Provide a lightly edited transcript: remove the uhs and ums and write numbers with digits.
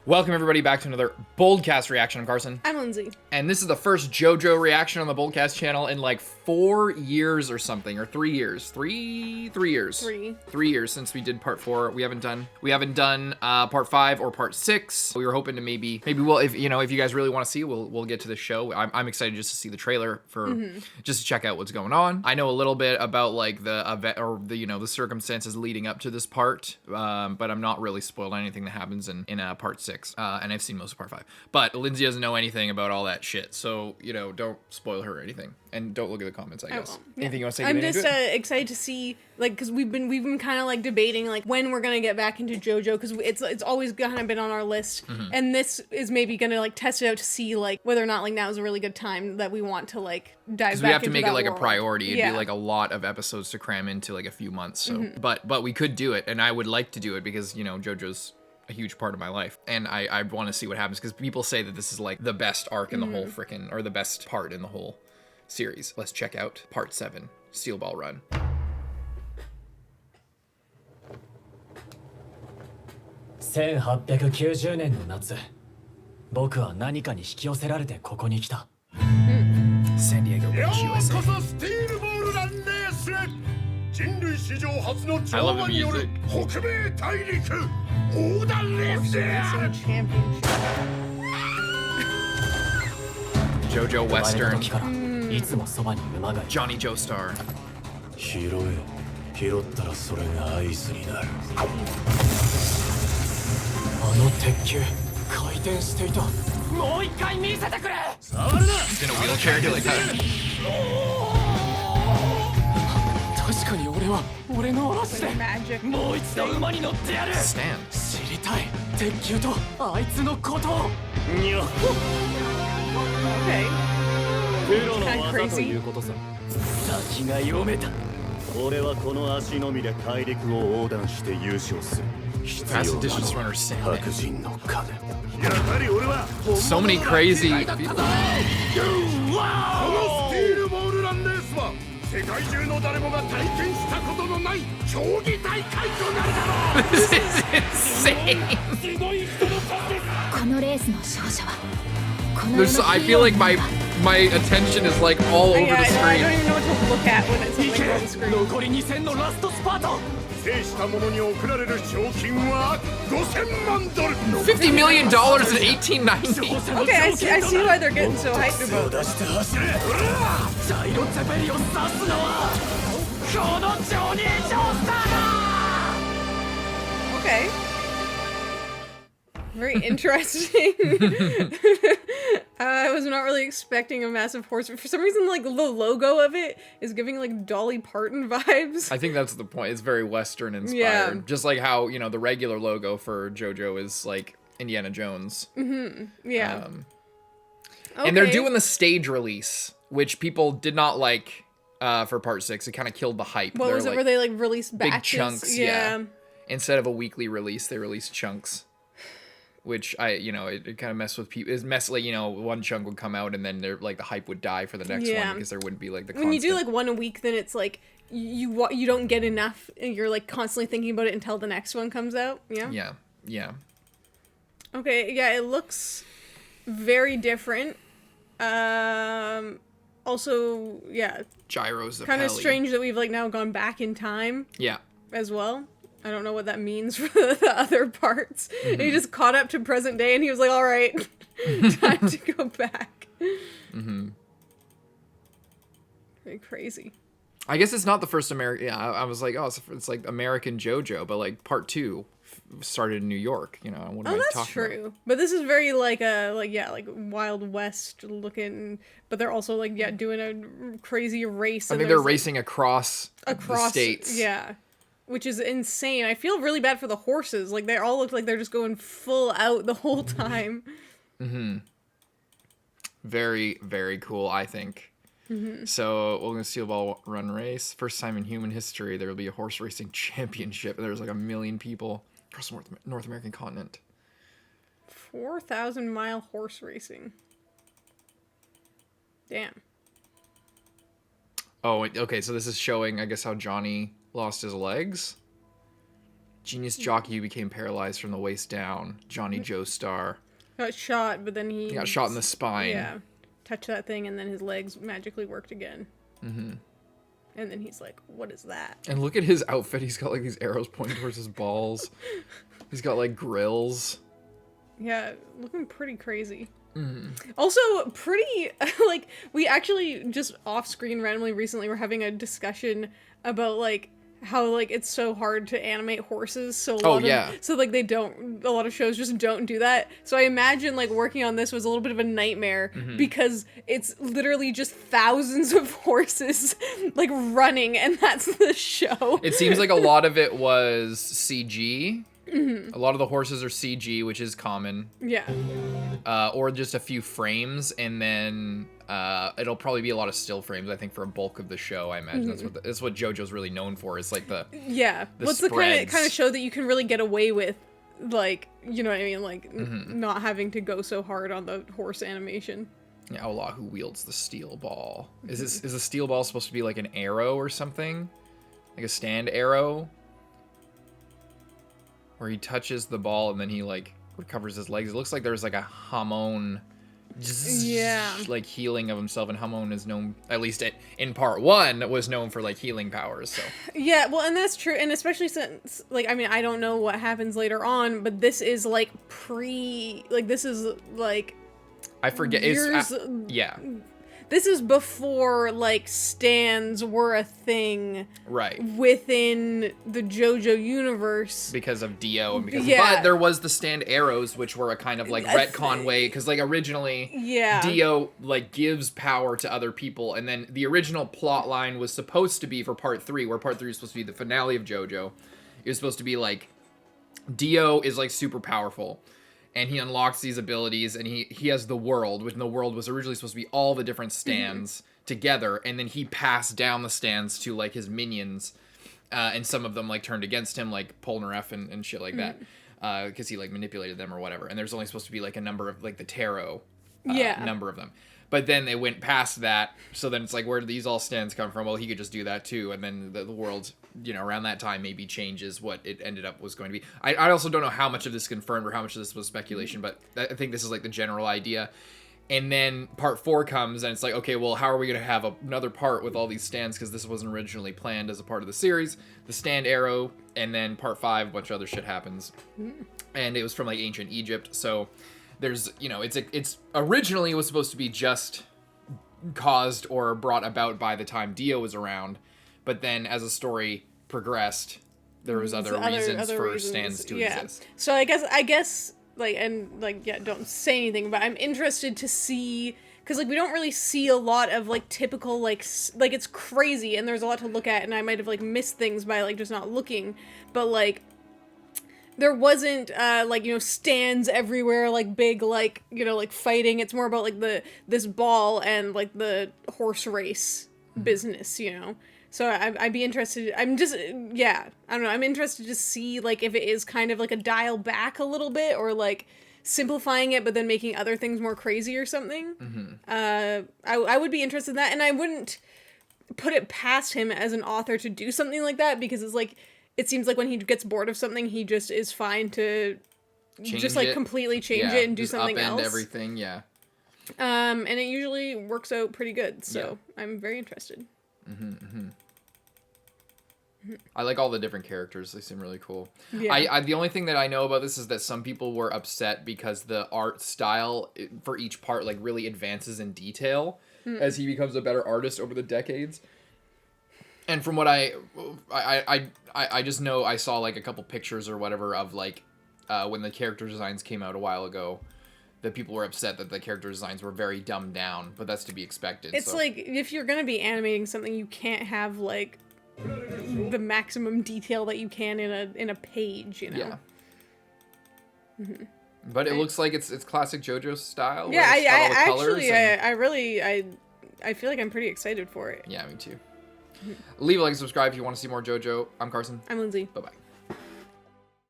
Welcome everybody back to another BOLDcast reaction. I'm Carson. I'm Lindsay. And this is the first JoJo reaction on the BOLDcast channel in like 4 years or something, or 3 years. 3 years. 3 years since we did part 4. We haven't done part 5 or part 6. We were hoping to maybe we'll, if you guys really want to see, we'll get to the show. I'm excited just to see the trailer for just to check out what's going on. I know a little bit about like the event or the circumstances leading up to this part, but I'm not really spoiled on anything that happens in part 6. And I've seen most of part 5, but Lindsay doesn't know anything about all that shit, so don't spoil her or anything, and don't look at the comments. I guess. Anything you want to say? I'm just excited to see, like, because we've been kind of like debating like when we're gonna get back into JoJo, because it's always kind of been on our list, and this is maybe gonna like test it out to see like whether or not like now is a really good time that we want to like dive back into that. Because we have to make it like a priority. It'd be like a lot of episodes to cram into like a few months. So, but we could do it, and I would like to do it because JoJo's a huge part of my life, and I want to see what happens because people say that this is like the best arc in the whole freaking, or the best part in the whole series. Let's check out part 7, Steel Ball Run. 1890年の夏、僕は何かに引き寄せられてここに来た。San Diego Beach, USA. ようこそスティールボールランレースへ。人類史上初の調和による北米大陸横断レースである。 JoJo Western. いつもそばに馬がいる。 Johnny Joestar. 拾え。拾ったらそれが合図になる。あの鉄球回転していた。もう一回見せてくれ。触るな。 He's in a wheelchair. He like that. 確かに俺は俺の嵐でもう一度馬に乗ってやる。 Stand. 知りたい鉄球とあいつのことを。にゃっ。プロの技ということさ。先が読めた。俺はこの足のみで大陸を横断して優勝する。必要なのは白人の金。やはり俺は So many crazy people. このスティールボールランレースは世界中の誰もが体験したことのない競技大会となるだろう。 This is insane. すごい人の数です。このレースの勝者はこの There's, I feel like my attention is like all over the I screen. don't even know what to look at when it's like on the screen. 残り2戦のラストスパート。制した者に贈られる賞金は5000万ドル。 $50 million in 1890. Okay, I see why they're getting so hyped about 出 this. して走れ。ジャイロツェベリを指すのはこのジョニー・ジョースターだ。 Okay. Very interesting. I was not really expecting a massive horse. For some reason, like, the logo of it is giving, like, Dolly Parton vibes. I think that's the point. It's very Western inspired. Yeah. Just like how, the regular logo for JoJo is like Indiana Jones. Yeah. And they're doing the stage release, which people did not like for part 6. It kind of killed the hype. What was it, like, where they, like, released batches? big chunks, yeah. Instead of a weekly release, they released chunks. Which it kind of messed with people. It's like, one chunk would come out and then like the hype would die for the next one because there wouldn't be like the constant. When you do like one a week, then it's like you don't get enough, and you're like constantly thinking about it until the next one comes out. Yeah. Yeah. Okay. Yeah, it looks very different. Also, yeah, Gyros. kind of strange that we've like now gone back in time. Yeah. As well. I don't know what that means for the other parts. He just caught up to present day and he was like, all right, time to go back. Very crazy. I guess it's not the first American. Yeah, I was like, oh, it's like American JoJo, but like part 2 started in New York. What am I that's talking true. about? But this is very like Wild West looking. But they're also like doing a crazy race. I think they're racing across the states. Yeah. Which is insane. I feel really bad for the horses. Like, they all look like they're just going full out the whole time. Very, very cool, I think. So, we're going to Steel Ball Run race. First time in human history, there will be a horse racing championship. There's like 1 million people across the North American continent. 4,000-mile horse racing. Damn. Oh, okay, so this is showing, I guess, how Johnny lost his legs. Genius jockey who became paralyzed from the waist down. Johnny Joestar. Got shot, but then he got shot in the spine. Yeah. Touched that thing, and then his legs magically worked again. Mm-hmm. And then he's like, what is that? And look at his outfit. He's got, like, these arrows pointing towards his balls. He's got, like, grills. Yeah, looking pretty crazy. Mm-hmm. Also, pretty, like, we actually just off-screen randomly recently were having a discussion about, like, how, like, it's so hard to animate horses, so a lot a lot of shows just don't do that. So I imagine, like, working on this was a little bit of a nightmare because it's literally just thousands of horses, like, running, and that's the show. It seems like a lot of it was CG. Mm-hmm. A lot of the horses are CG, which is common. Yeah. Or just a few frames, and then it'll probably be a lot of still frames, I think, for a bulk of the show, I imagine. That's what JoJo's really known for, is like the what's spreads. the kind of show that you can really get away with, like, you know what I mean, like, not having to go so hard on the horse animation. Yeah, Allah who wields the steel ball. Is the steel ball supposed to be like an arrow or something? Like a stand arrow? Where he touches the ball and then he, like, recovers his legs. It looks like there's, like, a Hamon, like, healing of himself. And Hamon is known, at least in part 1, was known for, like, healing powers, so. Yeah, well, and that's true. And especially since, like, I mean, I don't know what happens later on, but this is, like, this is, like... I forget. Yeah. This is before, like, stands were a thing within the JoJo universe. Because of Dio. But there was the stand arrows, which were a kind of, like, retcon way. Because, like, originally, Dio, like, gives power to other people. And then the original plot line was supposed to be for part 3, where part 3 is supposed to be the finale of JoJo. It was supposed to be, like, Dio is, like, super powerful. And he unlocks these abilities, and he has the world, which the world was originally supposed to be all the different stands together, and then he passed down the stands to, like, his minions, and some of them, like, turned against him, like Polnareff and shit like that, because he, like, manipulated them or whatever, and there's only supposed to be, like, a number of, like, the tarot number of them. But then they went past that, so then it's like, where do these all stands come from? Well, he could just do that too, and then the world, you know, around that time maybe changes what it ended up was going to be. I also don't know how much of this is confirmed or how much of this was speculation, but I think this is, like, the general idea. And then part 4 comes, and it's like, okay, well, how are we going to have another part with all these stands, because this wasn't originally planned as a part of the series. The stand arrow, and then part 5, a bunch of other shit happens. And it was from, like, ancient Egypt, so... There's, you know, it's originally it was supposed to be just caused or brought about by the time Dio was around, but then as the story progressed, there was other reasons for stands to exist. So I guess like, and like, yeah, don't say anything, but I'm interested to see, because, like, we don't really see a lot of, like, typical, like, it's crazy, and there's a lot to look at, and I might have, like, missed things by, like, just not looking, but, like, there wasn't, like, you know, stands everywhere, like, big, like, you know, like, fighting. It's more about, like, this ball and, like, the horse race business, you know? So I'd be interested, I don't know, I'm interested to see, like, if it is kind of, like, a dial back a little bit, or, like, simplifying it, but then making other things more crazy or something. I would be interested in that, and I wouldn't put it past him as an author to do something like that, because it's, like, it seems like when he gets bored of something, he just is fine to completely change it and do something else. Everything, and it usually works out pretty good, so I'm very interested. I like all the different characters. They seem really cool. I the only thing that I know about this is that some people were upset because the art style for each part, like, really advances in detail as he becomes a better artist over the decades. And from what I just know, I saw, like, a couple pictures or whatever of, like, when the character designs came out a while ago, that people were upset that the character designs were very dumbed down, but that's to be expected. It's like, if you're gonna be animating something, you can't have, like, the maximum detail that you can in a page, you know? Yeah. But it looks like it's classic JoJo style. Yeah, I feel like I'm pretty excited for it. Yeah, me too. Leave a like and subscribe if you want to see more JoJo. I'm Carson. I'm Lindsay. Bye-bye.